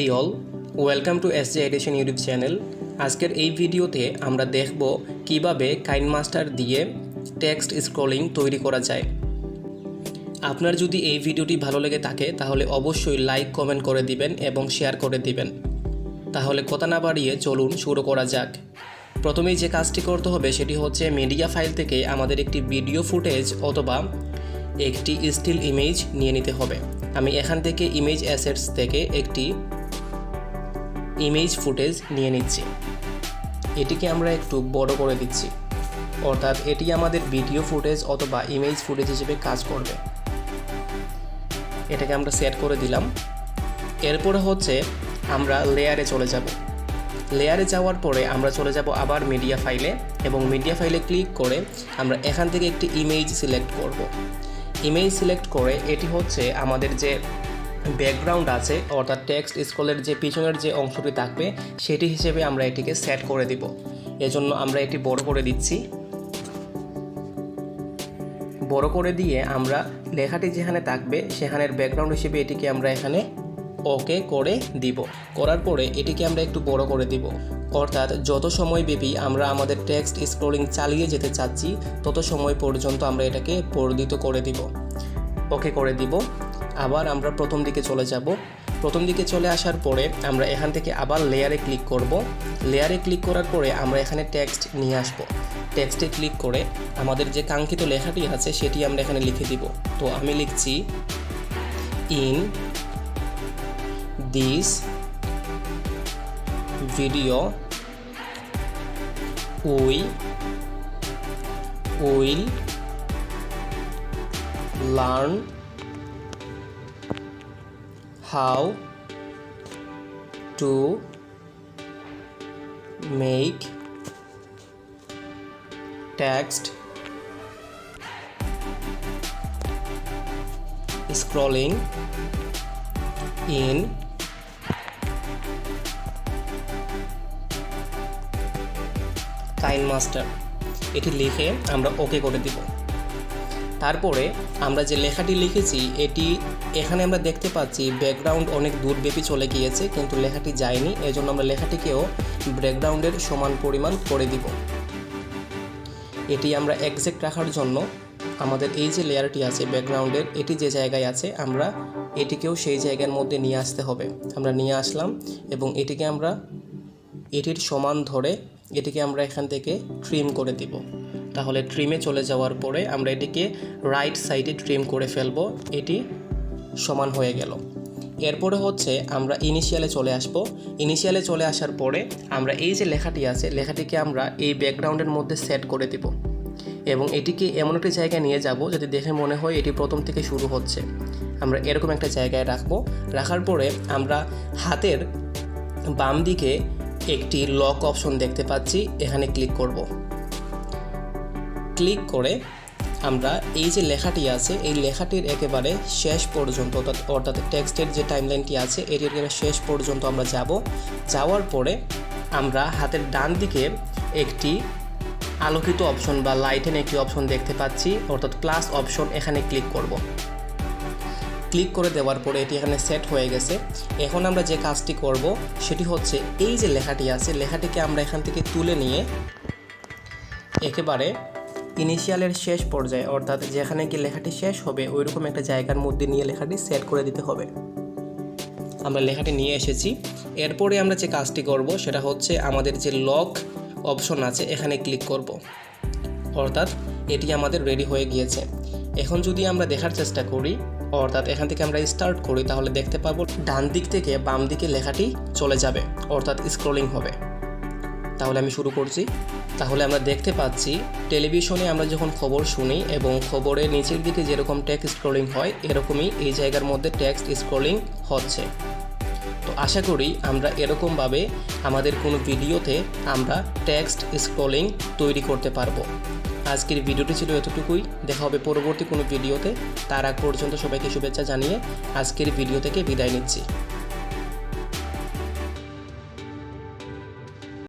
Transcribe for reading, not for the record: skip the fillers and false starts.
Hey all, welcome to SJ Edition YouTube channel. আজকের এই ভিডিওতে আমরা দেখব কিভাবে KineMaster দিয়ে টেক্সট স্ক্রলিং তৈরি করা যায়। আপনার যদি এই ভিডিওটি ভালো লেগে থাকে তাহলে অবশ্যই লাইক কমেন্ট করে দিবেন এবং শেয়ার করে দিবেন। তাহলে কথা না বাড়িয়ে চলুন শুরু করা যাক। প্রথমেই যে কাজটি করতে হবে সেটি হচ্ছে মিডিয়া ফাইল থেকে আমাদের একটি ভিডিও ফুটেজ অথবা একটি স্টিল ইমেজ নিয়ে নিতে হবে। আমি এখান থেকে ইমেজ অ্যাসেটস থেকে একটি ইমেজ ফুটেজ নিয়ে নিচ্ছি। এটিকে আমরা একটু বড় করে দিচ্ছি, অর্থাৎ এটি আমাদের ভিডিও ফুটেজ অথবা ইমেজ ফুটেজ হিসেবে কাজ করবে। এটাকে আমরা সেট করে দিলাম। এরপরে হচ্ছে আমরা লেয়ারে চলে যাব। লেয়ারে যাওয়ার পরে আমরা চলে যাব আবার মিডিয়া ফাইলে এবং মিডিয়া ফাইলে ক্লিক করে আমরা এখান থেকে একটি ইমেজ সিলেক্ট করব। ইমেজ সিলেক্ট করে এটি হচ্ছে আমাদের যে ব্যাকগ্রাউন্ড আছে অর্থাৎ টেক্সট স্ক্রলের যে পিছনের যে অংশটি থাকবে সেটি হিসেবে আমরা এটিকে সেট করে দিব। এজন্য আমরা এটি বড় করে দিচ্ছি। বড় করে দিয়ে আমরা লেখাটি যেখানে থাকবে সেখানের ব্যাকগ্রাউন্ড হিসেবে এটিকে আমরা এখানে ওকে করে দিব। করার পরে এটিকে আমরা একটু বড় করে দিব, অর্থাৎ যত সময় ব্যাপী আমরা আমাদের টেক্সট স্ক্রলিং চালিয়ে যেতে চাচ্ছি তত সময় পর্যন্ত আমরা এটাকে বর্ধিত করে দিব। ওকে করে দিব। আবার আমরা প্রথম দিকে চলে যাব। প্রথম দিকে চলে আসার পরে আমরা এখান থেকে আবার লেয়ারে ক্লিক করব। লেয়ারে ক্লিক করার পরে আমরা এখানে টেক্সট নিয়ে আসব। টেক্সটে ক্লিক করে আমাদের যে কাঙ্ক্ষিত লেখাটি আছে সেটি আমরা এখানে লিখে দিব। তো আমি লিখছি in this video we will learn how to make text scrolling in KineMaster এটি লিখে আমরা ওকে করে দিব। তারপরে আমরা যে লেখাটি লিখেছি এটি এখানে আমরা দেখতে পাচ্ছি ব্যাকগ্রাউন্ড অনেক দূরব্যাপী চলে গিয়েছে, কিন্তু লেখাটি যায়নি। এজন্য আমরা লেখাটিকেও ব্যাকগ্রাউন্ডের সমান পরিমাণ করে দিব। এটি আমরা এক্সাক্ট রাখার জন্য আমাদের এই যে লেয়ারটি আছে ব্যাকগ্রাউন্ডের, এটি যে জায়গায় আছে আমরা এটিকেও সেই জায়গার মধ্যে নিয়ে আসতে হবে। আমরা নিয়ে আসলাম এবং এটিকে আমরা এটির সমান ধরে এটিকে আমরা এখান থেকে ট্রিম করে দিব। তাহলে ট্রিমে চলে যাওয়ার পরে আমরা এটিকে রাইট সাইডে ট্রিম করে ফেলব। এটি সমান হয়ে গেল। এরপরে হচ্ছে আমরা ইনিশিয়ালে চলে আসব। ইনিশিয়ালে চলে আসার পরে আমরা এই যে লেখাটি আছে লেখাটিকে আমরা এই ব্যাকগ্রাউন্ডের মধ্যে সেট করে দিব এবং এটিকে এমন একটি জায়গায় নিয়ে যাব যাতে দেখে মনে হয় এটি প্রথম থেকে শুরু হচ্ছে। আমরা এরকম একটা জায়গায় রাখবো। রাখার পরে আমরা হাতের বাম দিকে একটি লক অপশন দেখতে পাচ্ছি, এখানে ক্লিক করব। ক্লিক করে আমরা এই যে লেখাটি আছে এই লেখাটির একেবারে শেষ পর্যন্ত অর্থাৎ টেক্সটের যে টাইমলাইনটি আছে এটির শেষ পর্যন্ত আমরা যাব। যাওয়ার পরে আমরা হাতের ডান দিকে একটি আলোকিত অপশন বা লাইটেন একটি অপশন দেখতে পাচ্ছি, অর্থাৎ প্লাস অপশন, এখানে ক্লিক করব। ক্লিক করে দেওয়ার পরে এটি এখানে সেট হয়ে গেছে। এখন আমরা যে কাজটি করব সেটি হচ্ছে এই যে লেখাটি আছে লেখাটিকে আমরা এখান থেকে তুলে নিয়ে একেবারে ইনিশিয়ালের শেষ পর্যায়ে অর্থাৎ যেখানে কি লেখাটি শেষ হবে ওইরকম একটা জায়গার মধ্যে নিয়ে লেখাটি সেট করে দিতে হবে। আমরা লেখাটি নিয়ে এসেছি। এরপরে আমরা যে কাজটি করব সেটা হচ্ছে আমাদের যে লক অপশন আছে এখানে ক্লিক করব, অর্থাৎ এটি আমাদের রেডি হয়ে গিয়েছে। এখন যদি আমরা দেখার চেষ্টা করি অর্থাৎ এখান থেকে আমরা স্টার্ট করি তাহলে দেখতে পাবো ডান দিক থেকে বাম দিকে লেখাটি চলে যাবে অর্থাৎ স্ক্রলিং হবে। তাহলে আমি শুরু করছি। তাহলে আমরা দেখতে পাচ্ছি টেলিভিশনে আমরা যখন খবর শুনি এবং খবরের নিচের দিকে যেরকম টেক্সট স্ক্রলিং হয় এরকমই এই জায়গার মধ্যে টেক্সট স্ক্রলিং হচ্ছে। তো আশা করি আমরা এরকমভাবে আমাদের কোনো ভিডিওতে আমরা টেক্সট স্ক্রলিং তৈরি করতে পারবো। আজকের ভিডিওটি ছিল এতটুকুই। দেখা হবে পরবর্তী কোনো ভিডিওতে। তার আগ পর্যন্ত সবাইকে শুভেচ্ছা জানিয়ে আজকের ভিডিও থেকে বিদায় নিচ্ছি।